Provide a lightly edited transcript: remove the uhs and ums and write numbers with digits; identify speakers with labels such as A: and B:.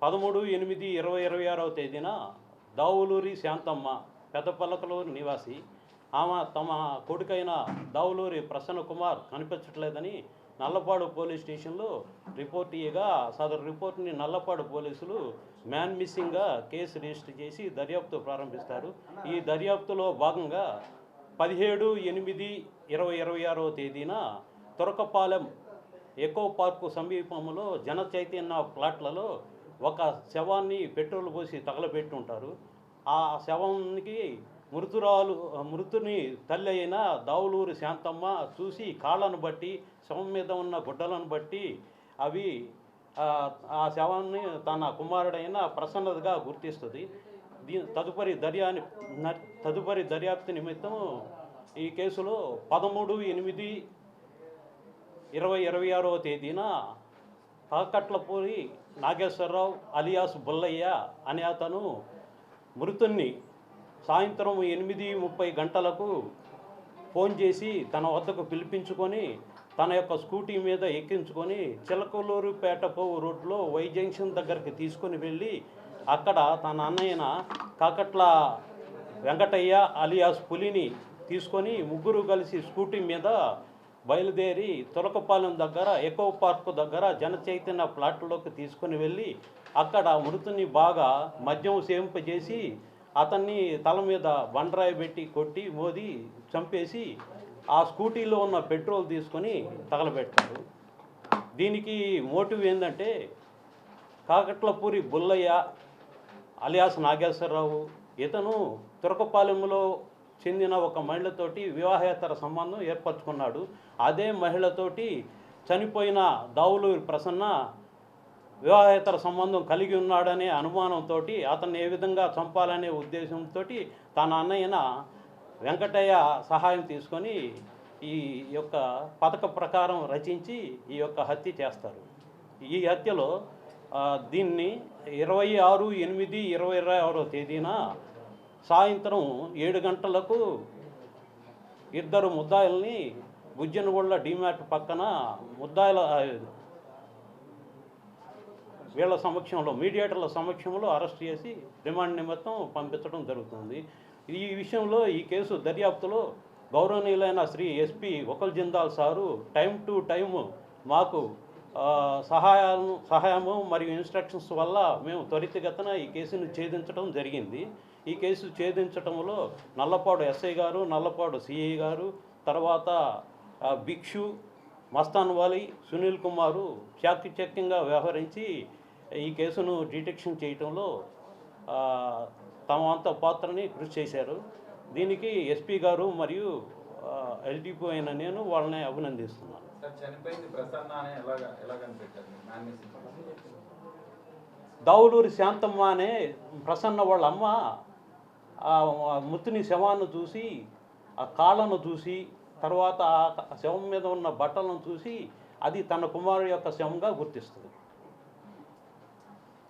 A: 13/8/2026వ తేదీన దావులూరి శాంతమ్మ పెద్దపల్లకలూరు నివాసి ఆమె తమ కొడుకైన దావులూరి ప్రసన్న కుమార్ కనిపించట్లేదని నల్లపాడు పోలీస్ స్టేషన్లో రిపోర్ట్ ఇయ్యగా సదరు రిపోర్ట్ని నల్లపాడు పోలీసులు మ్యాన్ మిస్సింగ్గా కేసు రిజిస్టర్ చేసి దర్యాప్తు ప్రారంభిస్తారు. ఈ దర్యాప్తులో భాగంగా 17/8/2026వ తేదీన తురకపాలెం ఎకో పార్కు సమీపంలో జన చైతన్య ప్లాట్లలో ఒక శవాన్ని పెట్రోల్ పోసి తగలబెట్టి ఉంటారు. ఆ శవానికి మృతుని తల్లి అయిన దావులూరి శాంతమ్మ చూసి కాళ్ళను బట్టి శవం మీద ఉన్న గుడ్డలను బట్టి అవి ఆ శవాన్ని తన కుమారుడైన ప్రసన్నతగా గుర్తిస్తుంది. తదుపరి దర్యాప్తు నిమిత్తం ఈ కేసులో 13/8/2026వ తేదీన కాకట్లపూరి నాగేశ్వరరావు అలియాస్ బుల్లయ్య అనే అతను మృతుణ్ణి సాయంత్రం 8:30 గంటలకు ఫోన్ చేసి తన వద్దకు పిలిపించుకొని తన యొక్క స్కూటీ మీద ఎక్కించుకొని చిలకలూరుపేట పోవు రోడ్లో వై జంక్షన్ దగ్గరికి తీసుకొని వెళ్ళి అక్కడ తన అన్నయ్యన కాకట్ల వెంకటయ్య అలియాస్ పులిని తీసుకొని ముగ్గురు కలిసి స్కూటీ మీద బయలుదేరి తురకపాలెం దగ్గర ఎకో పార్క్ దగ్గర జన చైతన్య ప్లాట్లోకి తీసుకొని వెళ్ళి అక్కడ మృతుని బాగా మద్యం సేవింపజేసి అతన్ని తల మీద బండరాయి పెట్టి కొట్టి మోది చంపేసి ఆ స్కూటీలో ఉన్న పెట్రోల్ తీసుకొని తగలబెట్టారు. దీనికి మోటివ్ ఏంటంటే కాకట్లపూరి బుల్లయ్య అలియాస్ నాగేశ్వరరావు ఇతను తురకపాలెంలో చెందిన ఒక మహిళతోటి వివాహేతర సంబంధం ఏర్పరచుకున్నాడు. అదే మహిళతోటి చనిపోయిన దావులూరి ప్రసన్న వివాహేతర సంబంధం కలిగి ఉన్నాడనే అనుమానంతో అతన్ని ఏ విధంగా చంపాలనే ఉద్దేశంతో తన అన్నయ్యన వెంకటయ్య సహాయం తీసుకొని ఈ యొక్క పథక ప్రకారం రచించి ఈ యొక్క హత్య చేస్తారు. ఈ హత్యలో దీన్ని 26/8/2026వ తేదీన సాయంత్రం 7 గంటలకు ఇద్దరు ముద్దాయిల్ని బుజ్జనగొండ డిమార్ట్ పక్కన ముద్దాయిల వీళ్ళ సమక్షంలో మీడియేటర్ల సమక్షంలో అరెస్ట్ చేసి రిమాండ్ నిమిత్తం పంపించడం జరుగుతుంది. ఈ విషయంలో ఈ కేసు దర్యాప్తులో గౌరవనీయులైన శ్రీ ఎస్పీ ఒకల్ Jindal sir time to time మాకు సహాయము మరియు ఇన్స్ట్రక్షన్స్ వల్ల మేము త్వరితగతిన ఈ కేసును ఛేదించడం జరిగింది. ఈ కేసు ఛేదించడంలో నల్లపాడు ఎస్ఐ గారు, నల్లపాడు సిఐ గారు, తర్వాత భిక్షు, మస్తాన్ వాలి, సునీల్ కుమారు చాకచక్యంగా వ్యవహరించి ఈ కేసును డిటెక్షన్ చేయటంలో తమ వంత పాత్రని కృషి చేశారు. దీనికి ఎస్పీ గారు మరియు ఎల్టీపీ అయిన నేను వాళ్ళని అభినందిస్తున్నాను. దావులూరి శాంతమ్మ అనే ప్రసన్న వాళ్ళ అమ్మ మృతుని శవాన్ని చూసి ఆ కాళ్ళను చూసి తర్వాత ఆ శవం మీద ఉన్న బట్టలను చూసి అది తన కుమారుడి యొక్క శవంగా గుర్తిస్తుంది.